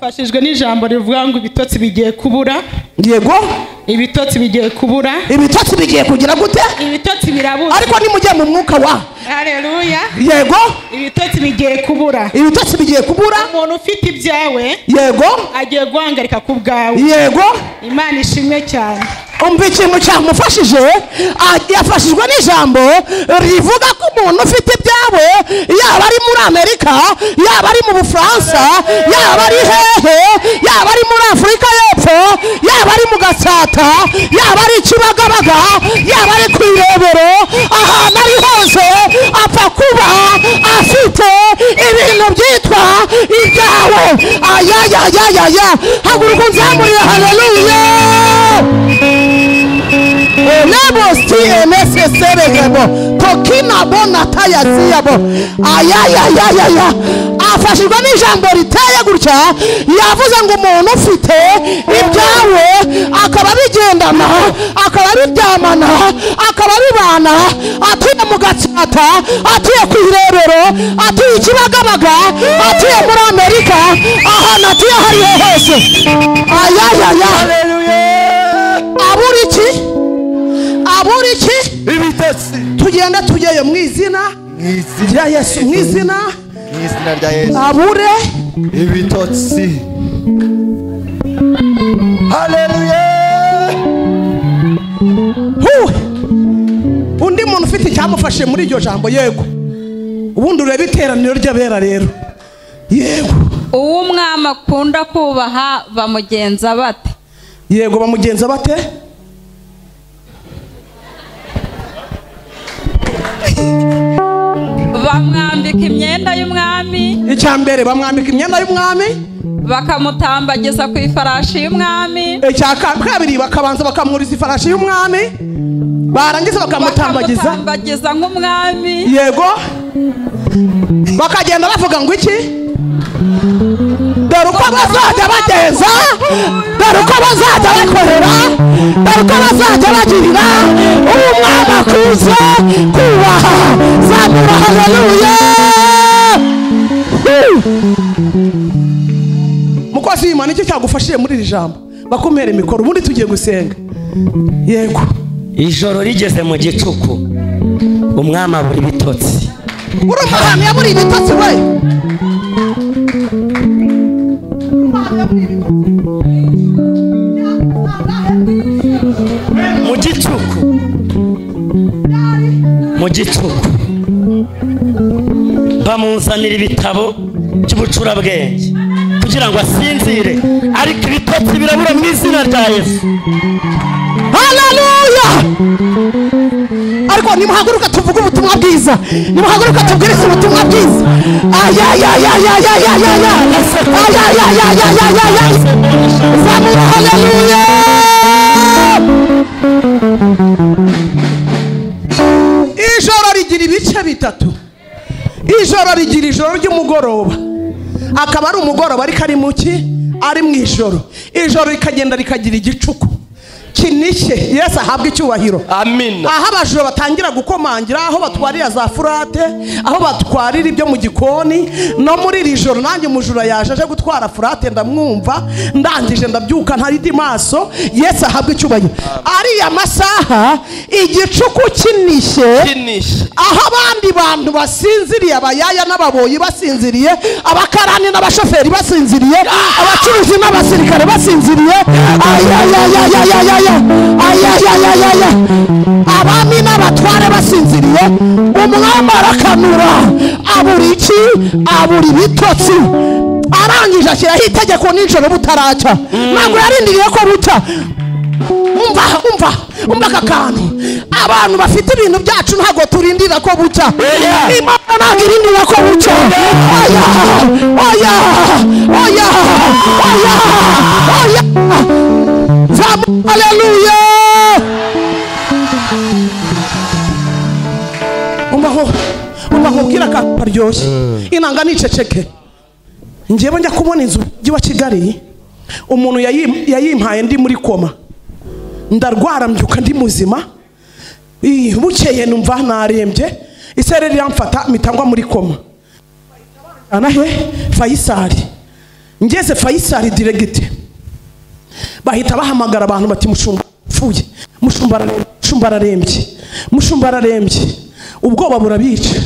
Nafashijwe n'ijambo rivuga ngo ibitotsi bigiye kubura. Yego, ibitotsi bigiye kubura. Ibitotsi bigiye kugira gute? Ibitotsi birabuze. Ariko nimujye mu mwuka wa. Haleluya. Yego, ibitotsi bigiye kubura. Ibitotsi bigiye kubura. Umuntu ufite ibyawe. Yego, agiye guhangarika ku bwawe. Yego, Imana ishimwe cyane. Umva ikintu cyamufashije, yafashijwe n'ijambo rivuga ko umuntu ufite ibyawe, yaba ari muri Amerika, yaba ari mu Bufaransa, yaba ari hehe, yaba ari muri Afurika y'Epfo, yaba ari mu Gatsata, yaba ari Kibagabaga, yaba ari ku Irebero, ahantu ari hose apfa kuba afite ibintu byitwa ibyawe. Ayayayayaya, haguruka unzamurire haleluya. Lebosti emeseseregebo tokina bona tayaziyabo. Ayayayayaya, afashijwe n'ijambo riteye gutya, yavuze ngo umuntu ufite ibyawe akaba bigendana, akaba biryamana, akaba bibana, atuye mu Gatsata, atuye ku Irebero, atuye Kibagabaga, atuye muri Amerika, ahantu atuye hariho hose. Ayayaya, abura iki? Abura iki? Ibitotsi. Tugenda tugeyo mu izina rya Yesu, mu izina rya Yesu. Abure ibitotsi. Haleluya. Undi muntu ufite icyamufashe muri iryo jambo. Yego, ubundi urebe iteraniro ry'abera rero. Yego, uwo umwami akunda kubaha bamugenza bate? Yego, bamugenza bate? Bamwambika imyenda y'umwami. Icyambere bamwambika imyenda y'umwami, bakamutambagiza ku ifarashi y'umwami. Kabiri bakabanza bakamuriza ifarashi y'umwami, barangiza bakamutambagiza nk'umwami. Yego, bakagenda bavuga ngo iki? Dore uko bazajya bagenza, dore uko bazajya bakorera, dore uko bazajya bagirira umwami akuze kubaha. Zamura haleluya. Mukozi w'Imana, icyo cyagufashije muri iri jambo, bakumere mikoro ubundi tugiye gusenga. Yego, ijoro rigeze mu gicuku, umwami abura ibitotsi. urumahano yabura ibitotsi we. mu gicuku bamuzanira ibitabo by'ubucurabwenge kugira ngo asinzire, ariko ibitotsi birabura mu izina rya Yesu. Haleluya. Ariko nimuhaguruka tuvuge ubutumwa bwiza, nimuhaguruka tubwirize ubutumwa bwiza. Ayayayayayayayaya, ayayayayayayaya, zamura haleluya. Ijoro rigira ibice bitatu. Ijoro rigira ijoro ry'umugoroba, akaba ari umugoroba ariko ari muki, ari mu ijoro. Ijoro rikagenda rikagira igicuku kinishye. Yesu ahabwa icyubahiro. Amen. Aho abajura batangira gukomangira, aho batwarira za furate, aho batwarira ibyo mu gikoni. No muri iri joro nanjye umujura yaje aje gutwara furate, ndamwumva, ndangije ndabyuka ntaridi maso. Yesu ahabwa icyubahiro. Ari amasaha igicuku kinishye, aho abandi bantu basinziriye, abayaya n'ababoyi basinziriye, abakarani n'abashoferi basinziriye, abacuruzi n'abasirikare basinziriye. Ayayayayayaya, ayayayayaya, abami n'abatware basinziriye. Umwami arakanura, abura iki? Abura ibitotsi. Arangije ashyiraho itegeko nijoro butaracya, ntabwo yarindiriye ko bucya. Umva aka kantu, abantu bafite ibintu byacu ntabwo turindira ko bucya. Imana ntabwo irindira ko bucya. Oya, oya, oya, oya, oya. Haleluya. Umbaho bwira karyoshye. Inanga niceceke. Ngiye njya kubona inzu wa Kigali, umuntu yayimpaye ndi muri koma, ndarwara mbyuka ndi muzima. Bukeye numva narembye, isereri yamfata mitangwa muri koma. Anahe Faisal ngeze Faisal direct bahita bahamagara abantu bati mushumba pfuye, mushumba ararembye, ubwoba burabica,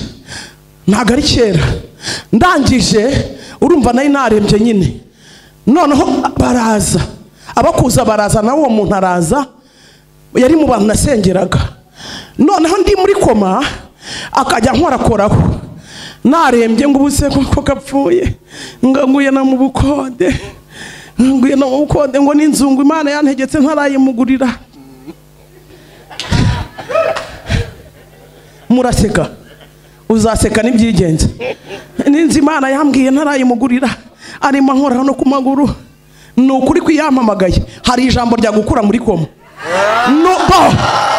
ntago ari kera. Ndangije urumva nayo narembye nyine, noneho baraza abakuza baraza, nawe uwo muntu araza, yari mu bantu nasengeraga. Noneho ndi muri koma akajya nkorakoraho, narembye ngo ubuse ko kapfuye, nguye na mu bukode, ngo n'inzungu Imana yantegetse ntarayimugurira. Muraseka, uzaseka n'ibyigenze. Ninzi Imana yambwiye ntarayimugurira, arimo nkora no ku maguru. Nukuri kwiyamamagaye, hari ijambo rya gukura muri koma.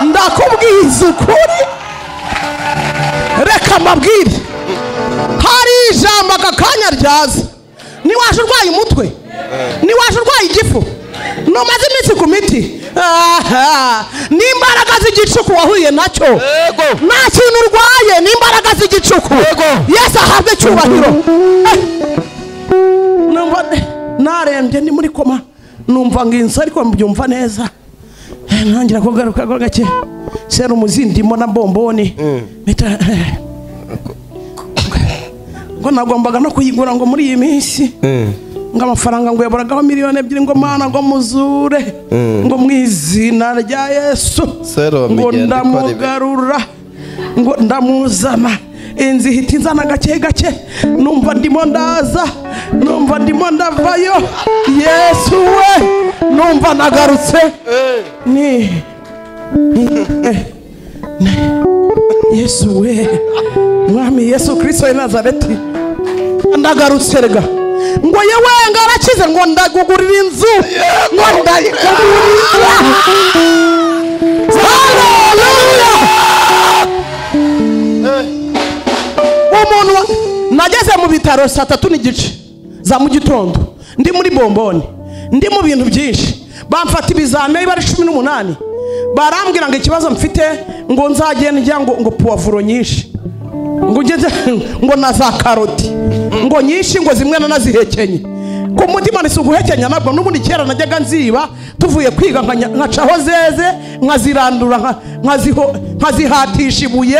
Ndakubwiza ukuri, reka mabwire, hari ijambo akakanya ryaza. Niwaje urwaye umutwe, niwaje urwaye igifu, numaze iminsi ku miti, n'imbaraga z'igicuku wahuye nacyo, nta kintu urwaye, n'imbaraga z'igicuku. Yesu ahabwe cyubahiro. Numva narembye ndi muri koma, numva nginso ariko mbyumva neza. Ntangira kugaruka gake, sera umuzindimo na bomboni, ngo nagombaga no kuyigura ngo muri iyi minsi, ngo amafaranga ngo yaboragaho miliyoni 2, ngo Mana ngo muzure, ngo mu izina rya Yesu, ngo ndamugarura, ngo ndamuzana. Inzi hita inzana gake gake, numva ndimo ndaza, numva ndimo ndavayo. Yesu we, numva nagarutse. Yesu we, Mwami Yesu Kristo wa Nazareti, ndagarutse rega. Ngo yewe ngarakize, ngo ndagugurira inzu, ngo ndayigurira. Hallelujah. Umuntu nageze mu bitaro 3:30 za mu gitondo, ndi muri bomboni, ndi mu bintu byinshi. Bamfata ibizame bari 18, barambwira ngo ikibazo mfite, ngo nzagenda njya ngo puwavuro nyinshi, ngo ngeze ngo na za karoti, ngo nyinshi, ngo zimwe nazihekenye ku mutima. Nisi uguhekenya nabwo n'ubundi kera najyaga nziba, tuvuye kwiga nkacaho zeze, nkazirandura, nkazihatisha ibuye,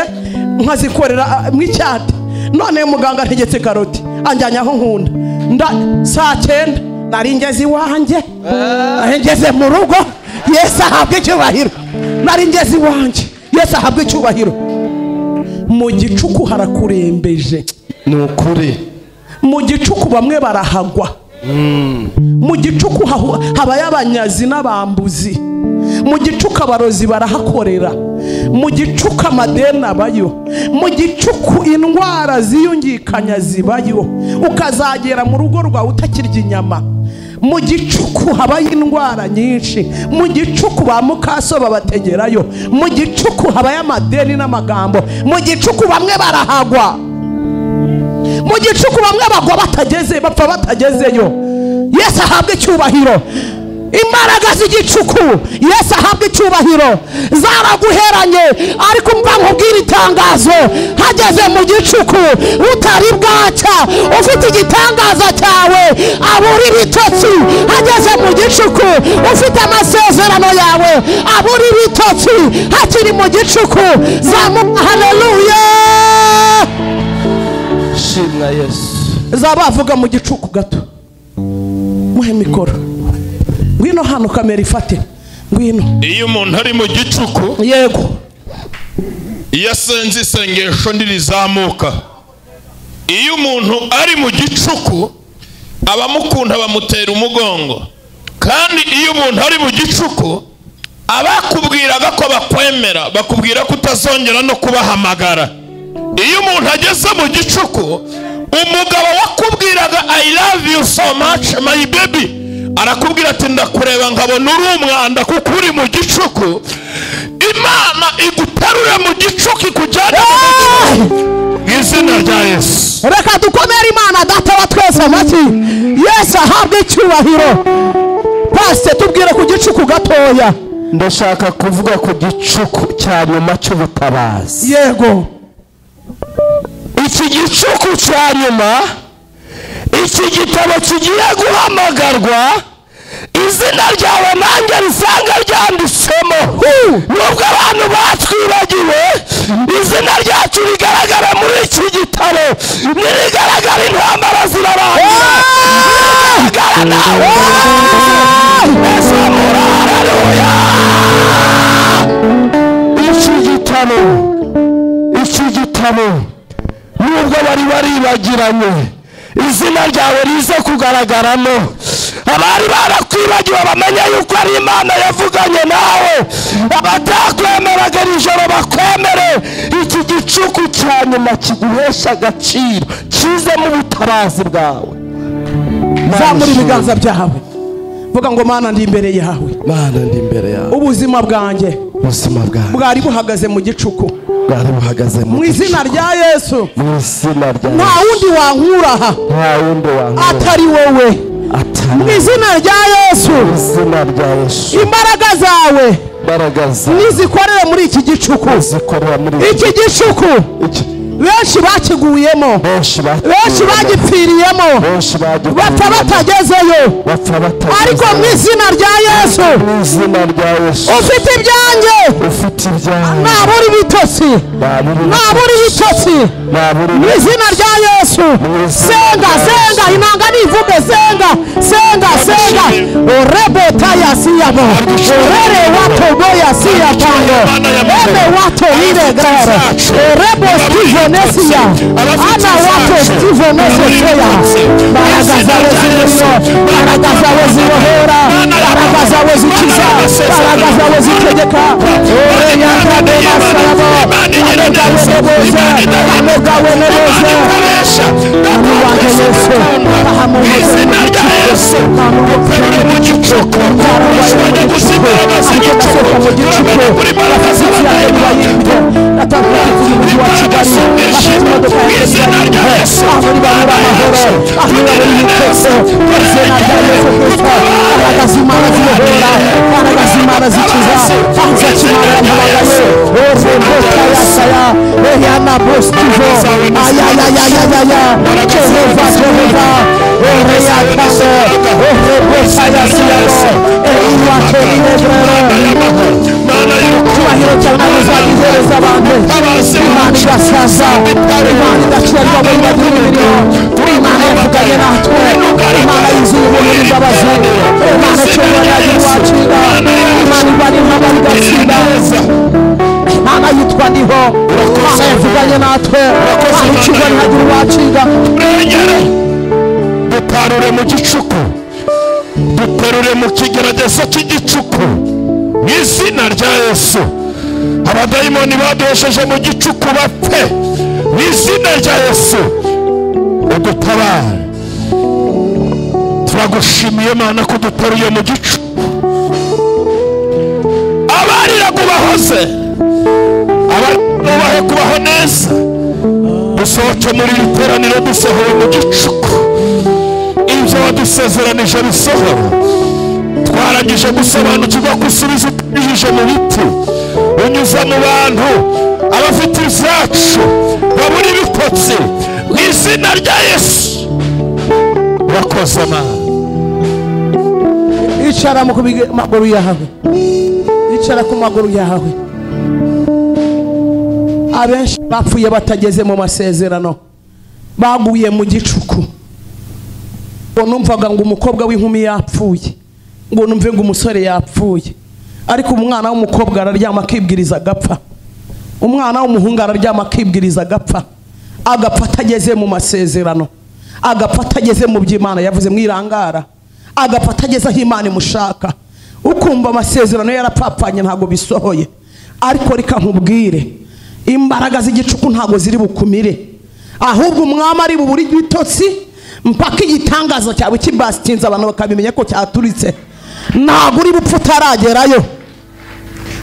nkazikorera mu icyati. None muganga ntegetse karoti, anjyanya aho nkunda. Saa 9 nari ngeze iwanjye, ngeze mu rugo. Yesu ahabwe icyubahiro. Nari ngeze iwanjye, Yesu ahabwe icyubahiro. Mu gicuku harakurembeje, ni ukuri. Mu gicuku bamwe barahagwa, mu gicuku habaye abanyazi n'abambuzi, mu gicuku abarozi barahakorera, mu gicuku amadeni abayo, mu gicuku indwara ziyungikanya zibayo, ukazagera mu rugo rwawe utakirya inyama. Mu gicuku habaye indwara nyinshi, mu gicuku ba mukaso babategerayo, mu gicuku habaye amadeni n'amagambo, mu gicuku bamwe barahagwa, mu gicuku bamwe bagwa batageze, bapfa batagezeyo. Yesu ahabwe icyubahiro. Imbaraga z'igicuku, Yesu ahabwe icyubahiro, zaraguheranye. Ariko mva nkubwira itangazo, hageze mu gicuku utari bwacya, ufite igitangaza cyawe abura ibitotsi. Hageze mu gicuku ufite amasezerano yawe abura ibitotsi, hakiri mu gicuku. Zamuka haleluya. Shimwa Yesu. Zabavuga mu gicuku gato, muhe mikoro. Ngwino hano kamera ifate, ngwino. Iyo umuntu ari mu gicuku, yego, iyo asenze isengesho ndirizamuka. Iyo umuntu ari mu gicuku, abamukunda bamutera umugongo. Kandi iyo umuntu ari mu gicuku, abakubwiraga ko bakwemera bakubwira ko utazongera no kubahamagara. Iyo umuntu ageze mu gicuku, umugabo wakubwiraga I love you so much my baby, arakubwira ati ndakureba nkabona uri umwanda kuko uri mu gicuku. Imana iguterure mu gicuku ikujyane mu izina rya Yesu. Reka dukomere Imana data wa twese amashyi. Yesu ahabwe icyubahiro. Pastor tubwire ku gicuku gatoya. Ndashaka kuvuga ku gicuku cya nyuma cy'ubutabazi. Yego. Iki gicuku cya nyuma iki gitabo kigiye guhamagarwa izina ryawe nanjye risanga ryanditsemo nubwo abantu batwibagiwe izina ryacu rigaragara muri iki gitabo nirigaragara intambara zirarangira nirigaragara nawe haleluya iki gitabo nubwo bari baribagiranye izina ryawe rize kugaragaramo abari barakwibagiwe bamenye yuko ari Imana yavuganye nawe abatakwemeraga ijoro bakwemere iki gicuku cya nyuma kiguhesha agaciro kize mu butabazi bwawe zamura ibiganza byawe vuga ngo Mana ndi imbere yawe Mana ndi imbere yawe ubuzima bwanjye bwari buhagaze mu gicuku mu izina rya Yesu nta wundi wankura aha atari wowe mu izina rya Yesu imbaraga zawe nizikorere muri iki gicuku benshi bakiguyemo benshi bagipfiriyemo bapfa batagezeyo ariko mu izina rya Yesu ufite ibyanjye ntabura ibitotsi mu izina rya Yesu senga inanga nivuge senga orebota yasiyabo orere wato boya siyapano eme wato iregrero orebo stivonesia ana wato stivonesia baragazawe zirimo baragazawe zirohera baragazawe zikiza baragazawe zitegeka ore yandade masarabo amegawe neboze amuwange Yesu izina rya Yesu ukorere mu gicuku ushobora gusimbura amazi igicuku kuri maragaza izina rya Yesu Mana yitwa ndiho Mana yavuganye natwe Mana ikigwa ntagira uwaciga dutarure mu gicuku duterure mu kigeragezo cy'igicuku mu izina rya Yesu abadayimoni baduhesheje mu gicuku bapfe mu izina rya Yesu udutabare turagushimiye Mana ko duteruye mu gicuku abarira kubahoze abarubahe kubaho neza dusohoke muri iri teraniro dusohoye mu gicuku ibyo wadusezeranije bisohora twarangije gusobanukirwa gusubiza utunyujije mu biti unyuza mu bantu abafite ibyacu babura ibitotsi mu izina rya Yesu urakoze Mana icara mu maguru yawe icara ku maguru yawe abenshi bapfuye batageze mu masezerano baguye mu gicuku ngo numvaga ngo umukobwa w'inkumi yapfuye ngo numve ngo umusore yapfuye ariko umwana w'umukobwa araryama akibwiriza agapfa umwana w'umuhungu araryama akibwiriza agapfa atageze mu masezerano agapfa atageze mu by'Imana yavuze mwirangara agapfa atageze aho Imana imushaka ukumva amasezerano yarapfapfanye ntago bisohoye ariko reka nkubwire imbaraga z'igicuku ntago ziri bukumire ahubwo umwami ari buburi bitotsi mpaka igitangazo cyawe kibasitinze abantu bakabimenya ko cyaturitse ntago uri bupfa utaragerayo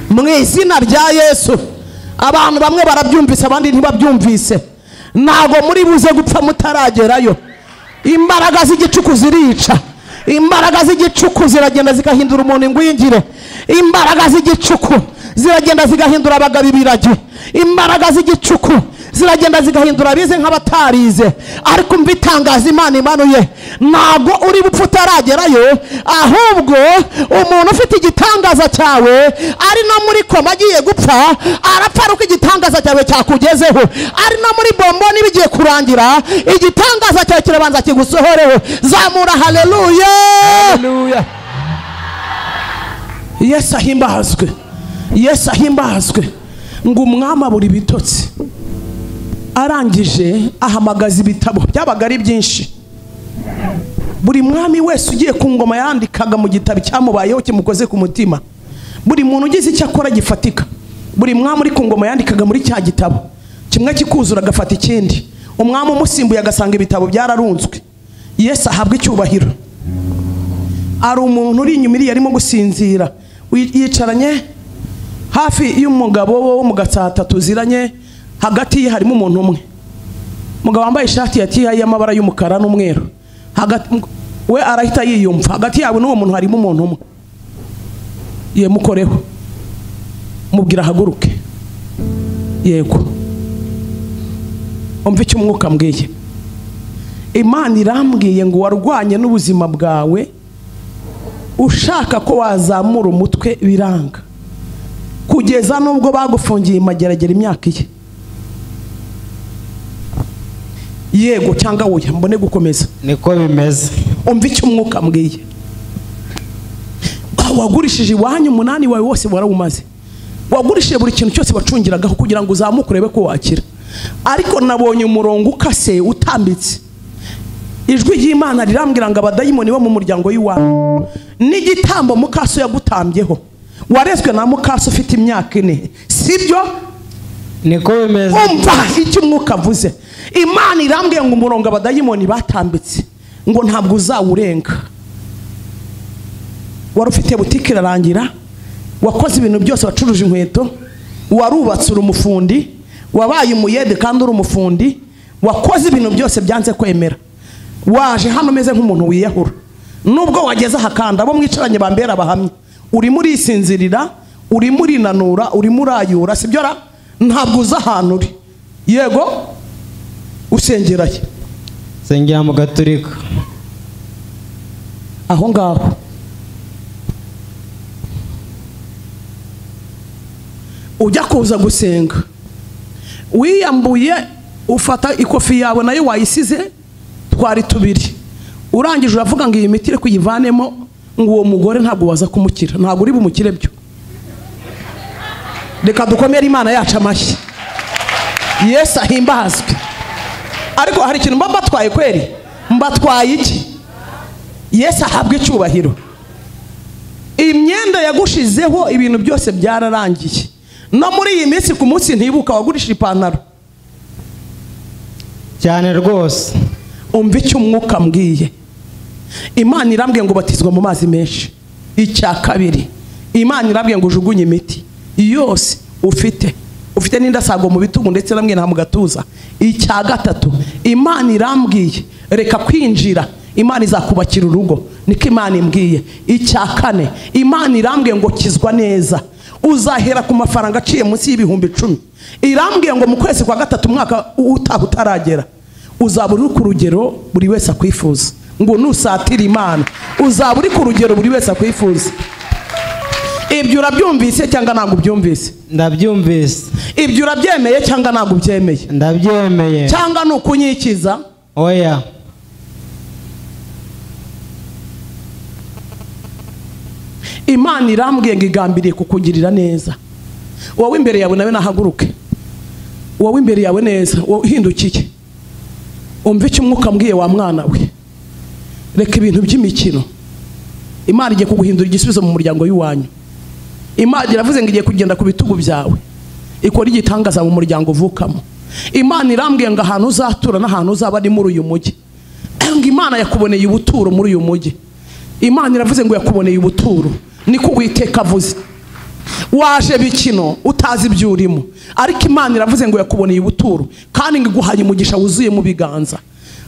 mu izina rya Yesu abantu bamwe barabyumvise abandi ntibabyumvise ntago muri buze gupfa mutaragerayo imbaraga z'igicuku zirica imbaraga z'igicuku ziragenda zigahindura umuntu ingwingire imbaraga z'igicuku ziragenda zigahindura abagabo ibiragi imbaraga z'igicuku ziragenda zigahindura abize nk'abatarize. Ariko mbitangaza Imana imanuye, ntabwo uri bupfa utaragerayo, ahubwo umuntu ufite igitangaza cyawe ari no muri koma agiye gupfa arapfa ariko igitangaza cyawe cyakugezeho. Ari no muri bomboni bigiye kurangira igitangaza cyawe kirabanza kigusohoreho. Zamura haleluya, haleluya. Yesu ahimbazwe, Yesu ahimbazwe. Ngo umwami abura ibitotsi, arangije ahamagaza ibitabo byabaga ari byinshi. Buri mwami wese ugiye ku ngoma yandikaga mu gitabo cyamubayeho kimukoze ku mutima. Buri muntu ugize icyo akora gifatika. Buri mwami uri ku ngoma yandikaga muri cya gitabo, kimwe kikuzura agafata ikindi. Umwami umusimbuye agasanga ibitabo byararunzwe. Yesu ahabwa icyubahiro. Ari umuntu uri inyuma iri yarimo gusinzira, yicaranye hafi y'umugabo wo mu Gatsata tuziranye. Hagati ye harimo umuntu umwe, umugabo wambaye ishati yatiye y'amabara y'umukara n'umweru. Hagati we arahita yiyumva, hagati yabo n'uwo muntu harimo umuntu umwe. Yemukoreho, mubwira haguruke. Yego, umva icyo umwuka mbwiye. Imana irambwiye ngo warwanye n'ubuzima bwawe ushaka ko wazamura umutwe biranga, kugeza nubwo bagufungiye mageragere imyaka iye. Yego cyangwa oya? Mbone gukomeza. Niko bimeze. Umva icyo umwuka mbwiye. Wagurishije iwanyu umunani wawe wose warawumaze. Wagurishije buri kintu cyose wacungiragaho kugira ngo uzamuke urebe ko wakira. Ariko nabonye umurongo ukase utambitse. Ijwi ry'Imana rirambwira ngo abadayimoni bo mu muryango w'iwanyu n'igitambo mukaso yagutambyeho. Warezwe na mukaso ufite imyaka 4, sibyo? Niko bimeze. Umva icyo umwuka avuze. Imana irambwiye ngo umurongo abadayimoni batambitse ngo ntabwo uzawurenga. Wari ufite butike irarangira, wakoze ibintu byose, wacuruje inkweto, warubatse uri umufundi, wabaye umuyede kandi uri umufundi, wakoze ibintu byose byanze kwemera. Waje hano meze nk'umuntu wiyahura, nubwo wageze hakanda abo mwicaranye bambera abahamya. Uri muri isinzirira, uri muri nanura, uri murayura, sibyo ra? Ntabwo uza ahantu uri. Yego, usengeraye. Sengera mu Gaturika. Aho ngaho ujya kuza gusenga, wiyambuye, ufata ikofi yawe nayo wayisize twari tubiri, urangije uravuga ngo iyi miti iri kuyivanemo, ngo uwo mugore ntabwo waza kumukira, ntabwo uri bumukire byo. Reka dukomere Imana yacu amashyi. Yesu ahimbazwe. Ariko hari ikintu mba mbatwaye kweri? Mbatwaye iki? Yesu ahabwe icyubahiro. Imyenda yagushizeho ibintu byose byararangiye. No muri iyi minsi ku munsi ntibuka wagurishije ipantaro cyane rwose. Umva icyo umwuka mbwiye. Imana irambwiye ngo batizwa mu mazi menshi. Icya kabiri, Imana irambwiye ngo ujugunye imiti yose ufite n'indasago mu bitugu ndetse namwe nta mu gatuza. Icya gatatu, Imana irambwiye reka kwinjira, Imana izakubakira urugo, niko Imana imbwiye. Icya kane, Imana irambwiye ngo kizwa neza, uzahera ku mafaranga aciye munsi y'ibihumbi 10. Irambwiye ngo mu kwezi kwa gatatu mwaka utaragera uzaba uri ku rugero buri wese akwifuza. Ngo nusatira Imana uzaba uri ku rugero buri wese akwifuza. Ibyo urabyumvise cyangwa ntabwo byumvise? Ndabyumvise. Ibyo urabyemeye cyangwa ntabwo byemeye? Ndabyemeye. Cyangwa nukunyikiza? Oya. Imana irambwiye ngo igambiriye kukugirira neza. Wowe imbere yawe nawe nahaguruke. Wowe imbere yawe neza, uhindukiye. Umva icyo umwuka mbwiye wa mwana we. Reka ibintu by'imikino. Imana igiye kuguhindura igisubizo mu muryango w'iwanyu. Imana iravuze ngo igiye kugenda ku bitugu byawe, ikora igitangaza mu muryango uvukamo. Imana irambwiye ngo ahantu uzatura n'ahantu uzaba ari muri uyu mujyi. Ngo Imana yakuboneye ubuturo muri uyu mujyi. Imana iravuze ngo yakuboneye ubuturo, niko Uwiteka avuze. Waje bikino utazi ibyo urimo, ariko Imana iravuze ngo yakuboneye ubuturo kandi ngo iguhaye umugisha wuzuye mu biganza.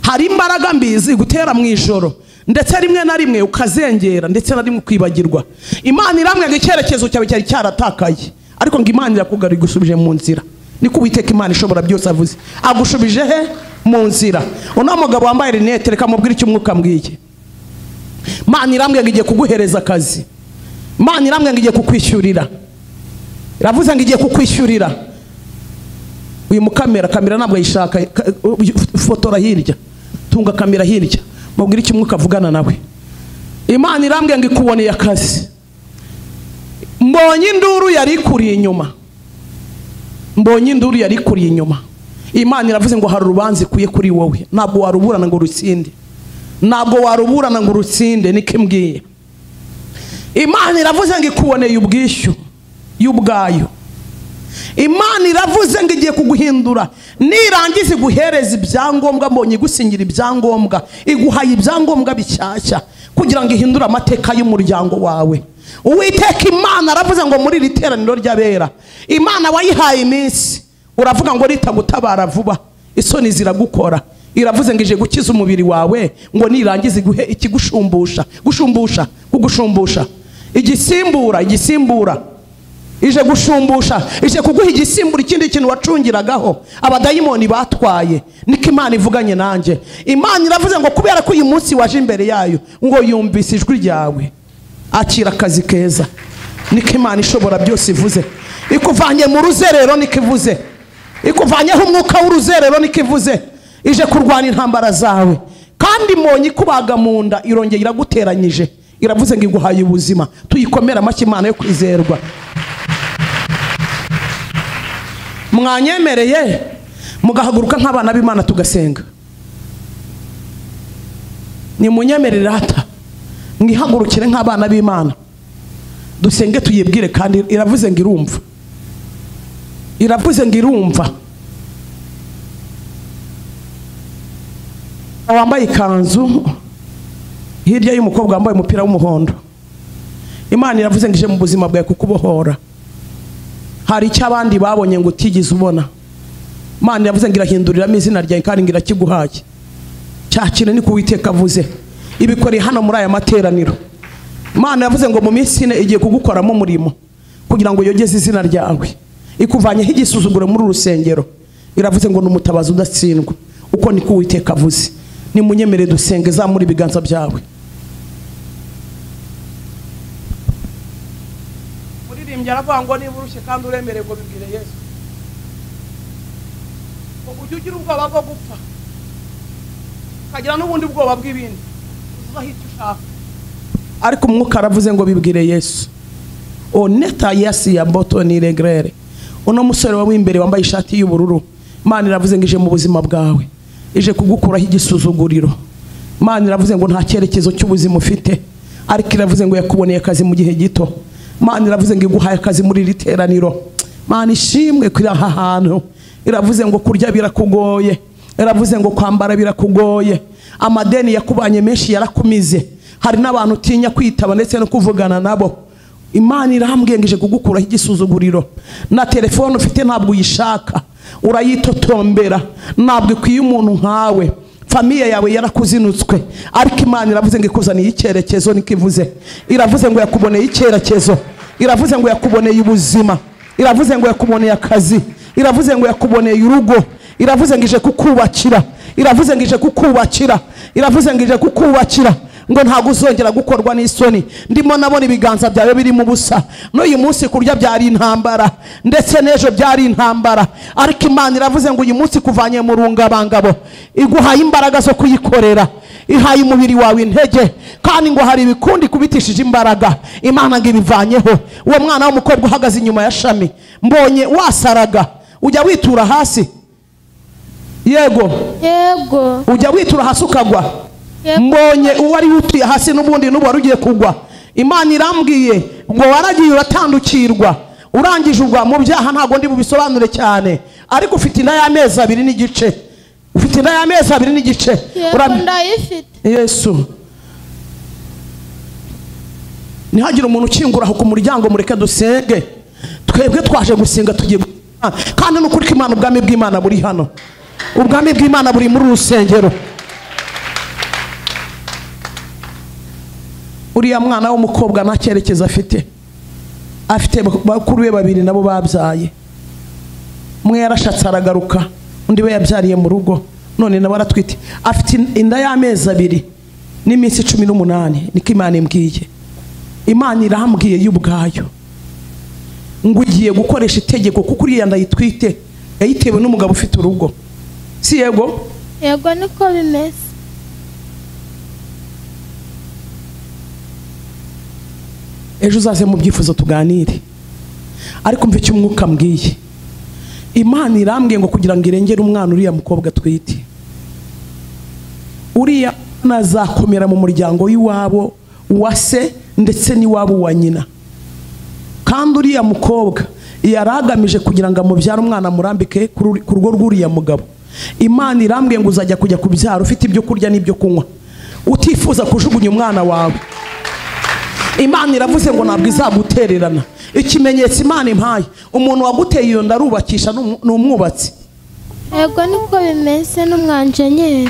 Hari imbaraga mbizi gutera mu ijoro, ndetse rimwe na rimwe ukazengera, ndetse na rimwe kwibagirwa. Imana irambwiye ngo icyerekezo cyawe cyari cyaratakaye, ariko ngo Imana irakugarura igusubije mu nzira. niko Uwiteka Imana ishobora byose avuze. Agushubije he? Mu nzira. Uno mugabo wambaye rinete reka mubwire icyo umwuka mbwiye. Imana irambwiye ngo igiye kuguhereza akazi. Imana irambwiye ngo igiye kukwishyurira. Iravuze ngo igiye kukwishyurira. Uyu mukamera ntabwo yishaka, fotora hirya, tunga kamera hirya, mubwire icyo umwuka avugana nawe. Imana irambwiye ngo ikuboneye akazi. Mbonye induru yari ikuriye inyuma. Mbonye induru yari ikuriye inyuma. Imana iravuze ngo hari urubanza ikuye kuri wowe. Ntabwo waruburana ngo urutsinde. Ntabwo waruburana ngo urutsinde, niko imbwiye. Imana iravuze ngo ikuboneye ubwishyu y'ubwayo. Imana iravuze ngo igiye kuguhindura. Nirangiza iguhereza ibyangombwa, mbonye igusingira ibyangombwa, iguhaye ibyangombwa bishyashya kugira ngo ihindure amateka y'umuryango wawe. Uwiteka Imana aravuze ngo muri iri teraniro ry'abera, Imana wayihaye iminsi, uravuga ngo ritagutabara vuba, isoni ziragukora. Iravuze ngo ije gukiza umubiri wawe, ngo nirangiza iguhe ikigushumbusha, kugushumbusha, igisimbura ije gushumbusha, ije kuguha igisimbura ikindi kintu wacungiragaho abadayimoni batwaye. Niko Imana ivuganye nanjye. Imana iravuze ngo kubera ko uyu munsi waje imbere yayo, ngo yumvise ijwi ryawe, akira akazi keza. Niko Imana ishobora byose ivuze. Ikuvanye mu ruzerero, niko ivuze. Ikuvanyeho umwuka w'uruzerero, niko ivuze. Ije kurwana intambara zawe. Kandi mbonye ikubaga mu nda, irongeye iraguteranyije. Iravuze ngo iguhaye ubuzima. Tuyikomera amashyi Imana yo kwizerwa. Mwanyemereye mugahaguruka nk'abana b'Imana tugasenga. Ni munyemerere hata mwihagurukire nk'abana b'Imana dusenge tuyibwire. Kandi iravuze ngo irumva. Iravuze ngo irumva. Wambaye ikanzu hirya y'umukobwa wambaye umupira w'umuhondo, Imana iravuze ngo ije mu buzima bwawe kukubohora. Hari icyo abandi babonye ngo utigeze ubona. Imana iravuze ngo irahinduriramo izina ryawe kandi ngo irakiguhaye. Cyakire niko Uwiteka avuze. Ibikoreye hano muri aya materaniro. Imana yavuze ngo mu minsi ine igiye kugukoramo umurimo kugira ngo yogeze izina ryawe. Ikuvanyeho igisuzuguro muri urusengero. Iravuze ngo n'umutabazi udatsindwa. Uko niko Uwiteka avuze. Ni munyemere dusenge za muri biganza byawe. Muririmbye aravuga ngo niba urushye kandi uremereye ngo bibwire Yesu. Ujye ugira ubwoba bwo gupfa, ukagira n'ubundi bwoba bw'ibindi, uzaho icyo ushaka. Ariko umwuka aravuze ngo bibwire Yesu. Oneta yasi ya boto ni regrere. Uno musore wawe imbere wambaye ishati y'ubururu, Imana iravuze ngo ije mu buzima bwawe, ije kugukuraho igisuzuguriro. Imana iravuze ngo nta cyerekezo cy'ubuzima ufite, ariko iravuze ngo yakuboneye akazi mu gihe gito. Imana iravuze ngo iguhaye akazi muri iri teraniro. Imana ishimwe kuri aha hantu. Iravuze ngo kurya birakugoye, iravuze ngo kwambara birakugoye, amadeni yakubanye menshi yarakumize, hari n'abantu utinya kwitaba ndetse no kuvugana nabo. Imana irambwiye ngo ije kugukuraho igisuzuguriro. Na telefone ufite ntabwo uyishaka, urayitotombera, ntabwo ikwiye umuntu nkawe. Famiye yawe yarakuzinutswe, ariko Imana iravuze ngo ikuzaniye icyerekezo. Niko ivuze. Iravuze ngo yakuboneye icyerekezo. Iravuze ngo yakuboneye ubuzima. Iravuze ngo yakuboneye akazi. Iravuze ngo yakuboneye urugo. Iravuze ngo ije kukubakira. Iravuze ngo ije kukubakira. Iravuze ngo ije kukubakira. Ngo ntago uzongera gukorwa n'isoni. Ndimo nabona ibiganza byawe biri mu busa. N'uyu munsi kurya byari intambara, ndetse n'ejo byari intambara, ariko Imana iravuze ngo uyu munsi kuvanye mu rungabangabo, iguhaye imbaraga zo kuyikorera, ihaye umubiri wawe intege, kandi ngo hari ibikundi kubitishije imbaraga. Imana ngo ibivanyeho. Uwo mwana w'umukobwa uhagaze inyuma ya shami, mbonye wasaraga, ujya witura hasi. Yego ujya witura hasi ukagwa. Mbonye uwari utuye hasi n'ubundi n'ubu wari ugiye kugwa. Imana irambwiye ngo waragiye uratandukirwa, urangije ugwa mu byaha. Ntago ndi bubisobanure cyane, ariko ufite inda y'amezi 2 n'igice. Ufite inda y'amezi 2 n'igice. Yesu, nihagira umuntu ukingura ku muryango, mureke dusenge. Twebwe twaje gusenga tugiye, kandi n'ukuri ko Imana, ubwami bw'Imana buri hano. Ubwami bw'Imana buri muri urusengero. Uriya mwana w'umukobwa nta cyerekezo afite. Afite bakuru be 2 nabo babyaye. umwe yarashatse aragaruka, undi we yabyariye mu rugo, none nawe aratwite, afite inda y'amezi 2 n'iminsi 18. niko Imana imbwiye. Imana irambwiye y'ubwayo ngo ugiye gukoresha itegeko, kuko uriya ndayitwite yayitewe n'umugabo ufite urugo. Si yego? Yego niko bimeze. Ejo uzaze mu byifuzo tuganire, ariko mve icyo umwuka mbwiye. Imana irambwiye ngo kugira ngo irengere umwana uriya mukobwa twite, uriya nazakomera mu muryango w'iwabo wa se ndetse n'iwabo wa nyina. Kandi uriya mukobwa yaragamije kugira ngo amubyare umwana murambike ku rugo rw'uriya mugabo. Imana irambwiye ngo uzajya kujya kubyara ufite ibyo kurya n'ibyo kunywa, utifuza kujugunya umwana wawe. Imana iravuze ngo ntabwo izagutererana. Ikimenyetso Imana impaye, umuntu waguteye iyo ndarubakisha n'umwubatsi. Yego niko bimeze n'umwanjenyeri.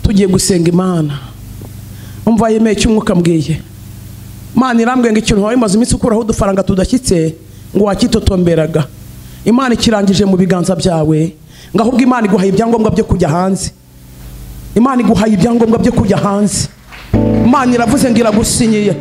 Tugiye gusenga Imana. Umva yemeye icyo umwuka mbwiye. Imana irambwiye ngo ikintu wawe maze iminsi ukuraho udufaranga tudashyitse ngo wakitotomberaga, Imana ikirangije mu biganza byawe. Ngo ahubwo Imana iguhaye ibyangombwa byo kujya hanze. Imana iguhaye ibyangombwa byo kujya hanze. Imana iravuze ngo iragusinyiye,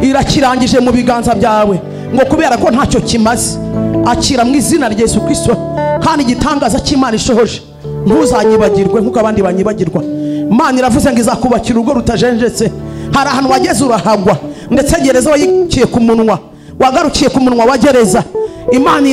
irakirangije mu biganza byawe, ngo kubera ko ntacyo kimaze, akira mu izina rya Yesu Kristo. Kandi igitangaza cy'Imana ishohoje ntuzanyibagirwe nk'uko abandi banyibagirwa. Imana iravuze ngo izakubakira urugo rutajenjetse. Hari ahantu wageze urahagwa, ndetse gereza wayikiye ku munwa, wagarukiye ku munwa wa gereza. Imana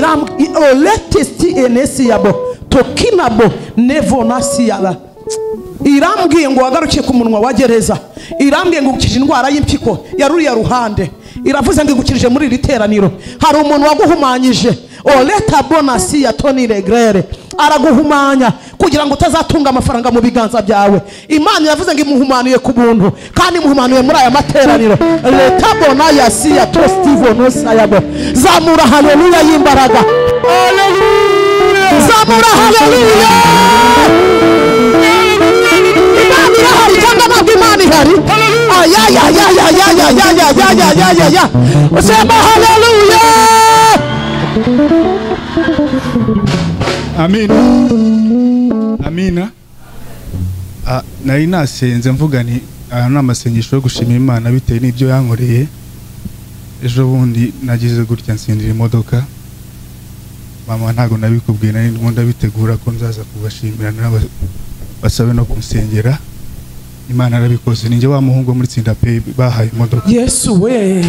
irambwiye ngo wagarukiye ku munwa wa gereza. Irambwiye ngo ukije indwara y'impyiko yaruriya ruhande. Iravuze ngo igukirije muri iri teraniro. Hari umuntu waguhumanyije, oleta bonasi ya Tony Regrere, araguhumanya kugira ngo utazatunga amafaranga mu biganza byawe. Imana iravuze ngo imuhumanuye ku buntu, kandi imuhumanuye muri aya materaniro. Leta bona ya si ya to Steve no sayabo. Zamura haleluya y'imbaraga. Haleluya. Zamura haleluya. Imana irahari cyangwa ntabwo Imana ihari? Ya. Sema haleluya. Amina. Nari nasenze mvuga ni n'amasengesho yo gushimira Imana bitewe n'ibyo yankoreye. Ejo bundi nagize gutya nsindira imodoka. Mama ntago nabikubwiye, nari ndabitegura ko nzaza kubashimira basabe no kumusengera. Imana arabikoze. Ninjye wa muhungu muri tsinda pe bahaye imodoka. Yesu we.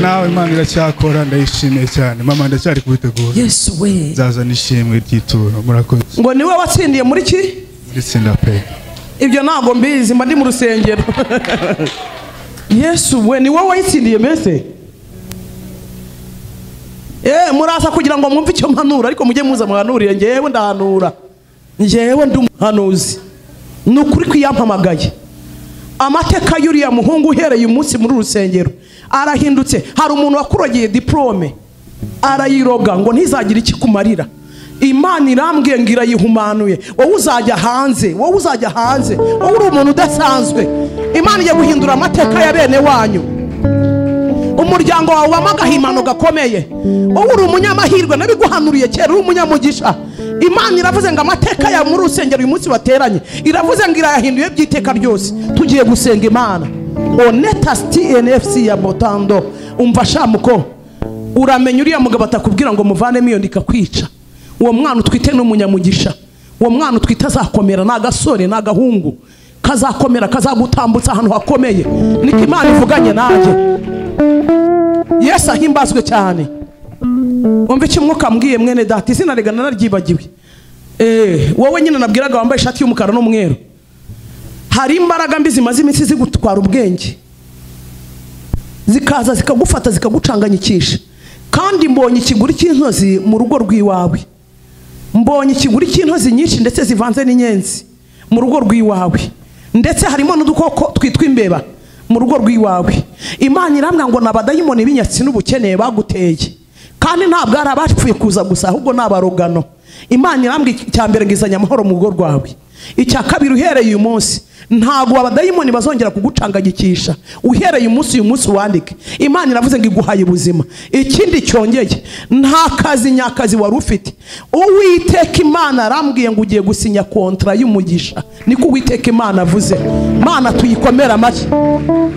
Nawe Imana iracyakora, ndayishimiye cyane. Mama ndacyari kubitegura. Yesu we. Zaza nishimwe ry'ituro. Murakoze. Ngo niwe watsindiye muri ki? Muri tsinda pe. Ibyo ntago mbizi, mba ndi mu rusengero. Yesu we, niwe wayitsindiye mbese? Muraza kugira ngo mwumve icyo mpanura, ariko mujye muza muhanurire. Ngewe ndahanura, ngewe ndi umuhanuzi. Nukuri kwiyampamagaye. Amateka y'uriya muhungu uhereye umunsi muri rusengero arahindutse. Hari umuntu wakurogeye diplome arayiroga ngo ntizagira ikikumarira. Imana irambwiye ngo irayihumanuye. Wowe uzajya hanze, wowe uzajya hanze, wowe uri umuntu udasanzwe. Imana igiye guhindura amateka ya bene wanyu. Umuryango wawe wamagahimano gakomeye. Wowe uri umunyamahirwe, nabiguhanuriye kera, uri umunyamugisha. Imana iravuze ngo amateka ya muri rusengero uyu munsi bateranye, iravuze ngo irayahinduye by'iteka ryose. Tugiye gusenga Imana. Honestly NFC ya Botando. Umva shamuko, uramenya uriya mugabo atakubwira ngo muvanemo iyo ndikakwica. Uwo mwana utwite n'umunyamugisha. Uwo mwana utwite azakomera, n'agasore n'agahungu kazakomera, kazagutambutsa ahantu hakomeye. Niko Imana ivuganye nanjye. Yesu ahimbazwe cyane. Umva icyo umwuka mbwiye mwene data, izina rega nararyibagiwe. Wowe nyine nabwiraga wambaye ishati y'umukara n'umweru. Hari imbaraga mbi zimaze iminsi zigutwara ubwenge, zikaza zikagufata zikagucanganyikisha. Kandi mbonye ikiguri cy'intozi mu rugo rw'iwawe. Mbonye ikiguri cy'intozi nyinshi ndetse zivanze n'inyenzi mu rugo rw'iwawe. Ndetse harimo n'udukoko twitwa imbeba mu rugo rw'iwawe. Imana irambwira ngo nabadayimoni b'inyatsi n'ubukene baguteye. Kandi ntabwo ari abapfuye kuza gusa, ahubwo n'abarogano. Imana irambwira icya mbere ngizanya amahoro mu rugo rwawe. Icya kabiri uhereye uyu munsi ntago abadayimoni bazongera kugucangagikisha. Uhereye uyu munsi wandike. Imana iravuze ngo iguhaye ubuzima. Ikindi cyongeye nta kazi nyakazi wari ufite. Uwiteka Imana arambwiye ngo ugiye gusinya kontra y'umugisha. Niko Uwiteka Imana avuze. Mana tuyikomera amashyi.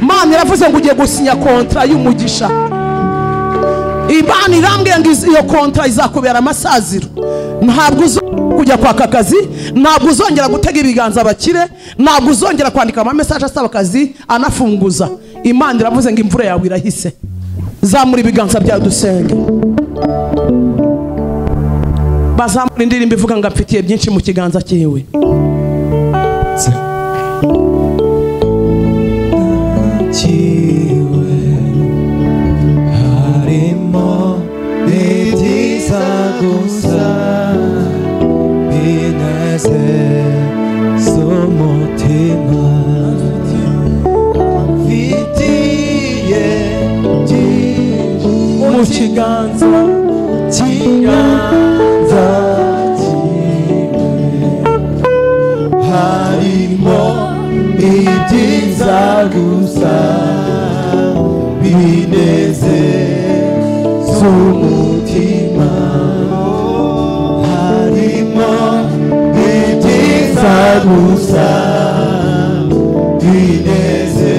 Imana iravuze ngo ugiye gusinya kontra y'umugisha. Imana irambwiye ngo iyo kontra izakubera amasaziro. Ntabwo kujya kwaka akazi, ntabwo uzongera gutega ibiganza abakire, ntabwo uzongera kwandika ama message asaba akazi anafunguza. Imana iravuze ngo imvura yawe irahise. Zamura ibiganza bya dusenge. Bazamura indirimbo ivuga ngo afitiye byinshi mu kiganza cyiwe. harimo ibyiza gusa bineze z'umutima mfitiye mu kiganza harimo ibyiza gusa bineze z'umutima harimo ibyiza gusa bineze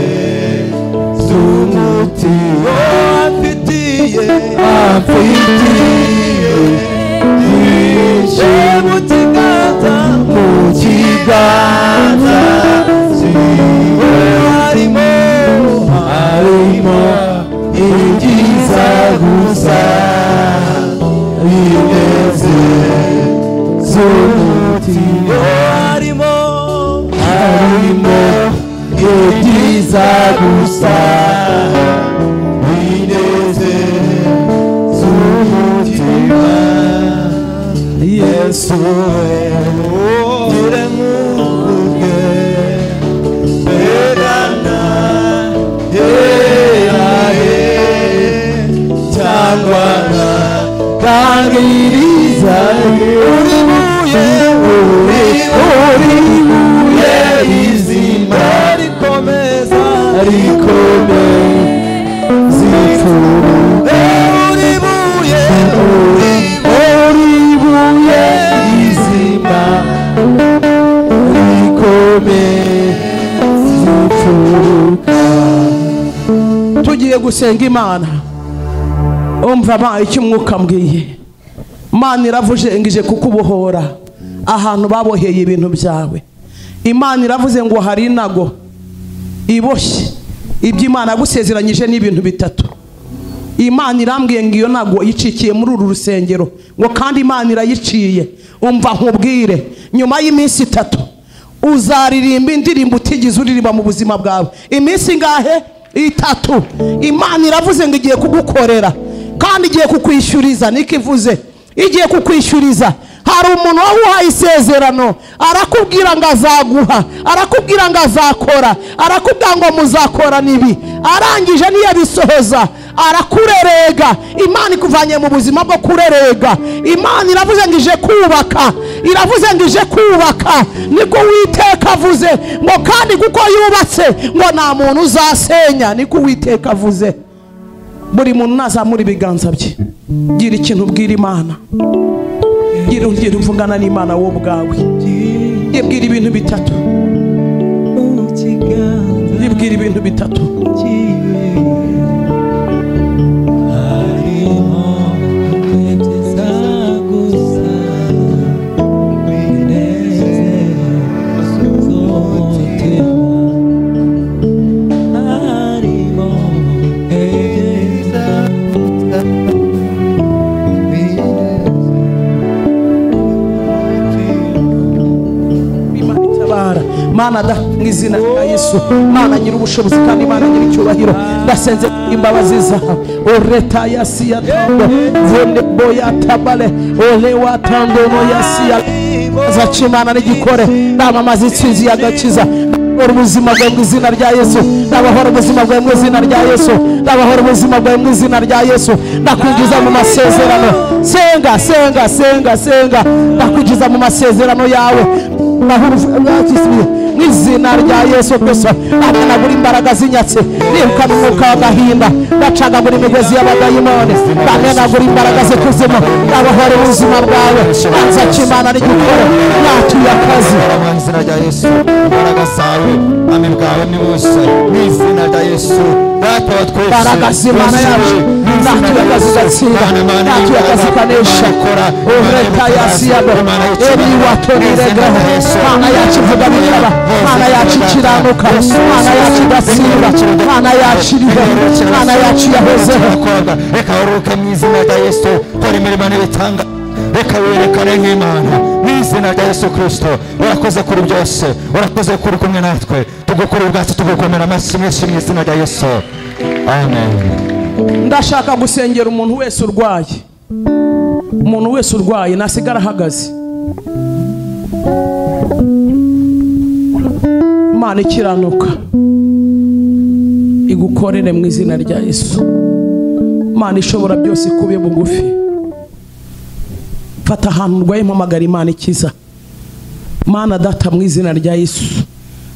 z'umutima amfitiye mu kiganza harimo ibyiza gusa bineze z'umutima harimo ibyiza gusa bineze z'umutima Yesu gira nguge berana cyangwa kangiriza uribuye izima rikomeza zipfuruka uribuye izima zipfuruka. Tugiye gusenga Imana. Umva ba icyo umwuka mbwiye. Imana iravuje ngije kukubohora ahantu baboheye ibintu byawe. Imana iravuze ngo hari inago iboshye ibyo Imana gusezeranyije n'ibintu bitatu. Imana irambwiye ngo iyo nago yicikiye muri uru rusengero ngo kandi Imana irayiciye. Umva nkubwire nyuma y'iminsi 3 uzaririmba indirimbo utigeze uririmba mu buzima bwawe. Iminsi ngahe 3. Imana iravuze ngo igiye kugukorera kandi igiye kukwishyuriza. Nikivuze igiye kukwishyuriza. Hari umuntu wahuhaye isezerano arakubwira ngo azaguha, arakubwira ngo azakora, arakubwira ngo muzakora nibi, arangije niyo bisohoza arakurerega. Imana ikuvanye mu buzima bwo kurerega. Imana iravuze ngo ije kubaka, iravuze ngo ije kubaka. Niko Uwiteka avuze ngo kandi kuko yubatse ngo nta muntu uzasenya. Niko Uwiteka avuze. Buri muntu nazamura ibiganza bye. Gira ikintu ubwira Imana. Gira uvugana n'Imana wowe ubwawe. Yibwira ibintu bitatu. Yibwira ibintu bitatu. Mana da mwizina rya Yesu. Mana nyiri ubushobozi kandi Mana nyiri icyubahiro. Ndasenze imbabazi zawe. Oreta yasiya tando vende boya tabale ole watando no yasiya zacimana n'igikore ndamamaza itsinzi y'agakiza ubuzima bwawe mu izina rya Yesu. Ndabahora ubuzima bwawe mu izina rya Yesu. Ndabahora ubuzima bwawe mu izina rya Yesu. Ndakwinjiza mu masezerano. Senga senga senga senga. Ndakwinjiza mu masezerano yawe. Mu izina rya Yesu Kristo. Amenagura imbaraga z'inyatsi. Nirukana umwuka w'agahinda. Ndacagagura imigozi y'abadayimoni. Amenagura imbaraga z'ikuzimu. Ndabahora ubuzima bwawe. Banza cy'Imana n'igikora. Natuye akazi. Mu izina rya Yesu. Imbaraga zawe ami bwawe ni wose. Mu izina rya Yesu. Data wa twese. Imbaraga z'Imana yacu. Natuye akazi gatsinda. Natuye akazi kanesha. Ureta yasiyabo. Eri watonirega. Mana yacu vuga bikaba. Mana yacu ikiranuka. Mana yacu idasimba. Mana yacu iriho. Mana yacu yahozeho. Reka uruke mu izina rya Yesu. Kora imirimo n'ibitanga. Reka werekane nk'Imana mu izina rya Yesu Kristo. Urakoze kuri byose. Urakoze kuri kumwe natwe. Tugukora ubwacu tugukomera amashyi menshi mu izina rya Yesu. Amen. Ndashaka gusengera umuntu wese urwaye. Umuntu wese urwaye nasigara ahagaze. Imana ikiranuka igukorere mu izina rya Yesu. Imana ishobora byose ikube bugufi. Fata ahantu urwaye mpamagara Imana ikiza. Mana data mu izina rya Yesu.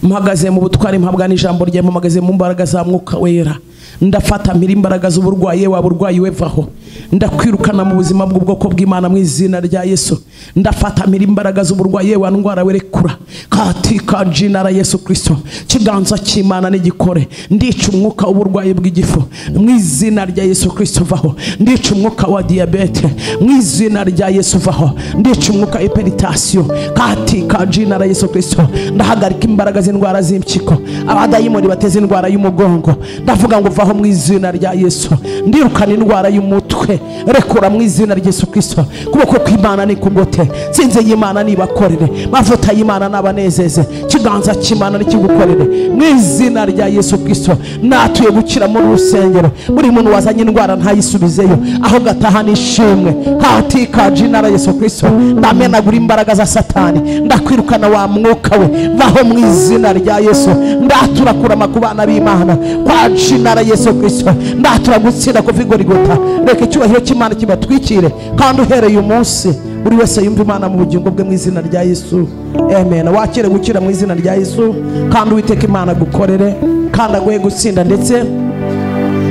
Mpagaze mu butwari mpabwa n'ijambo rye, mpagaze mu mbaraga za mwuka wera. Ndafata mpira imbaraga z'uburwayi waba urwayi wevaho. Ndakwirukana mu buzima bw'ubwoko bw'Imana mu izina rya Yesu. Ndafata mpira imbaraga z'uburwayi wa ndwara werekura katika jina la Yesu Kristo. Kiganza cy'Imana n'igikore. Ndica umwuka w'uburwayi bw'igifu mu izina rya Yesu Kristo vaho. Ndica umwuka wa diabete mu izina rya Yesu vaho. Ndica umwuka hypertension katika jina la Yesu Kristo. Ndahagarika imbaraga z'indwara z'impyiko, abadayimoni bateze indwara y'umugongo. Ndavuga ngo vaho mu izina rya Yesu. Ndirukana indwara y'umutwe. Rekura mu izina rya Yesu Kristo. Kuboko kw'Imana ni kugote. Sinze y'Imana nibakorere. Mavuta y'Imana nabanezeze. Kiganza cy'Imana nikigukorere mu izina rya Yesu Kristo. Natuye gukira mu rusengero. Buri muntu wazanye indwara ntayisubizeyo, aho gataha nishimwe katika jina la Yesu Kristo. Ndamenagura imbaraga za Satani. Ndakwirukana wa mwuka we. Vaho mu izina rya Yesu. Ndatura kurama ku bana b'Imana kwa jina la Yesu Kristo. Ndatura gutsinda kuva igorigota. Reka icyubahiro cy'Imana kibatwikire kandi uhereye umunsi buri wese yumva Imana mu bugingo bwe mu izina rya Yesu. Amen. Wakire gukira mu izina rya Yesu kandi Uwiteka Imana gukorere kandi aguhe gutsinda ndetse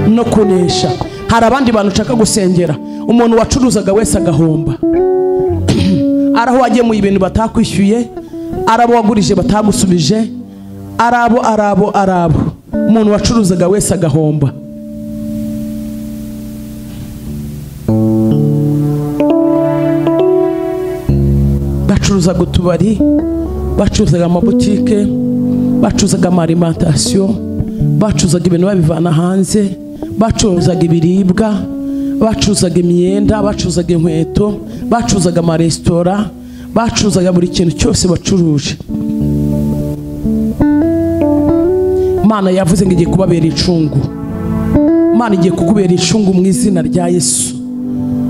no kunesha. Hari abandi bantu ushaka gusengera. Umuntu wacuruzaga wese agahomba. Araho wagemuye ibintu batakwishyuye, arabo wagurije batagusubije, arabo umuntu wacuruzaga wese agahomba. Bacuruzaga utubari, bacuruzaga amabutike, bacuruzaga amarimantasiyo, bacuruzaga ibintu babivana hanze, bacuruzaga ibiribwa, bacuruzaga imyenda, bacuruzaga inkweto, bacuruzaga amaresitora, bacuruzaga buri kintu cyose bacuruje. Imana yavuze ngo igiye kubabera incungu. Imana igiye kukubera incungu mu izina rya Yesu.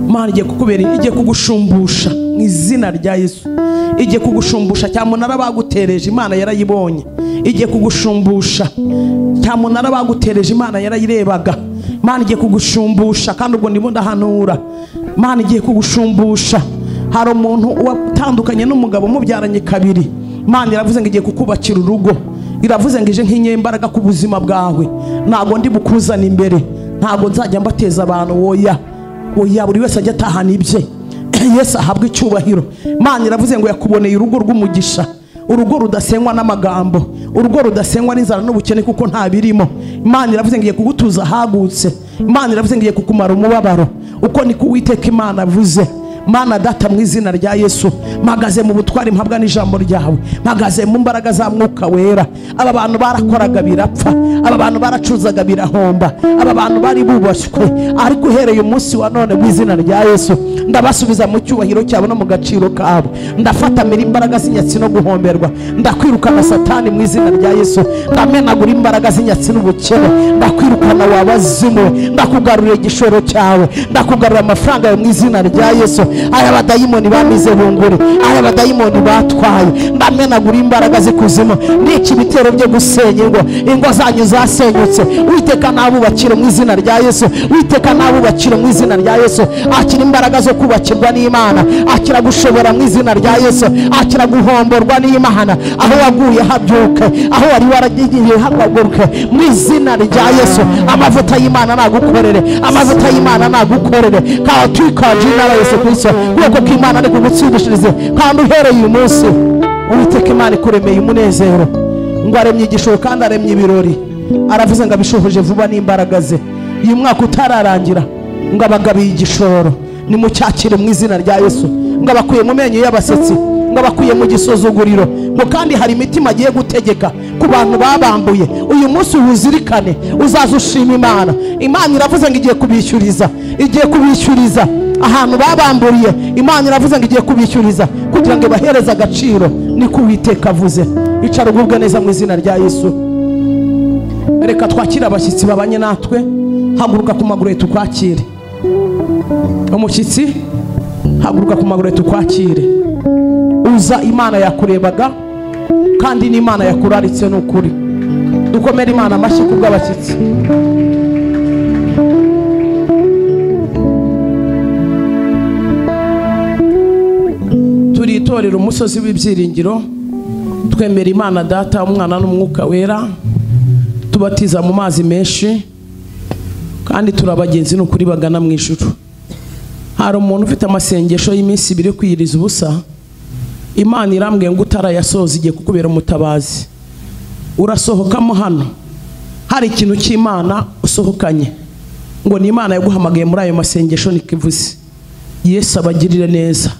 Imana igiye kugushumbusha mu izina rya Yesu. Igiye kugushumbusha cyamunara bagutereje Imana yarayibonye. Igiye kugushumbusha cyamunara bagutereje Imana yarayirebaga. Imana igiye kugushumbusha kandi ubwo ndimo ndahanura. Imana igiye kugushumbusha. Hari umuntu watandukanye n'umugabo mubyaranye kabiri. Imana iravuze ngo igiye kukubakira urugo. Iravuze ngo ije nk'inyembaraga ku buzima bwawe. Ntago ndi bukuzana imbere. Ntago nzajya mbateza abantu woya. Oya buri wese ajya atahana ibye. Yesu ahabwa icyubahiro. Imana iravuze ngo yakuboneye urugo rw'umugisha. Urugo rudasenywa n'amagambo. Urugo rudasenywa n'inzara n'ubukene kuko nta birimo. Imana iravuze ngo igiye kugutuza hagutse. Imana iravuze ngo igiye kukumara umubabaro. Uko niko Uwiteka Imana avuze. Mana data mu izina rya Yesu. Mpagaze mu butwari mpabwa n'ijambo ryawe. Mpagaze mu mbaraga za mwuka wera. Aba bantu barakoraga birapfa. Aba bantu baracuzaga birahomba. Aba bantu bari bubashywe. Ariko uhereye umunsi wa none mu izina rya Yesu ndabasubiza mu cyubahiro cyabo no mu gaciro kabo. Ndafata mira imbaraga z'inyatsi no guhomberwa. Ndakwirukana Satani mu izina rya Yesu. Ndamenagura imbaraga z'inyatsi n'ubukene. Ndakwirukana wabazimu. Ndakugarurira igishoro cyawe. Ndakugarurira amafaranga yawe mu izina rya Yesu. aya badayimoni bamize bunguri, aya badayimoni batwaye, ndamenagura imbaraga z'ikuzimu, nica ibitero byo gusenya ingo zanyu zasenyutse. Uwiteka nabubakire mu izina rya Yesu, Uwiteka nabubakire mu izina rya Yesu. Akira imbaraga zo kubakirwa n'Imana, akira gushobora mu izina rya Yesu, akira guhomborwa n'Imana. Aho waguye habyuke, aho wari waragiye hagaguruke mu izina rya Yesu. Amavuta y'Imana nagukorere, amavuta y'Imana nagukorere, kandi twikaje inara Yesu Kristo, kuko k'Imana ari kugutsindishirize. Kandi uhereye uyu munsi Uwiteka Imana ikuremeye umunezero, ngo aremye igishoro kandi aremye ibirori. Aravuze ngo abishohoje vuba n'imbaraga ze. Uyu mwaka utararangira ngo abagabiye igishoro, nimucyakire mu izina rya Yesu. Ngo abakuye mu menyo y'abasetsi, ngo abakuye mu gisuzuguriro, ngo kandi hari imitima agiye gutegeka ku bantu babambuye. Uyu munsi uzirikane, uzaza ushima Imana. Imana iravuze ngo igiye kubishyuriza, igiye kubishyuriza ahantu babamburiye. Imana iravuze ngo igiye kubishyuriza kugira ngo ibahereze agaciro. Niko Uwiteka avuze. Icara ugubwe neza mu izina rya Yesu. Reka twakira abashyitsi babanye natwe. Haguruka ku maguru tukwakire. Umushyitsi haguruka ku maguru tukwakire. Uza Imana yakurebaga kandi n'Imana yakuraritse n'ukuri. Dukomere Imana amashyi ku bw'abashyitsi. Turi itorero umusozi w'ibyiringiro, twemera Imana Data, Umwana n'Umwuka Wera, tubatiza mu mazi menshi kandi turabagenzi n'ukuri bagana mu ijuru. Hari umuntu ufite amasengesho y'iminsi 2 kwiyiriza ubusa. Imana irambwiye ngo utarayasoza igiye kukubera umutabazi. Urasohokamo hano, hari ikintu cy'Imana usohokanye, ngo ni Imana yaguhamagaye muri ayo masengesho. Nikivuze Yesu abagirire neza.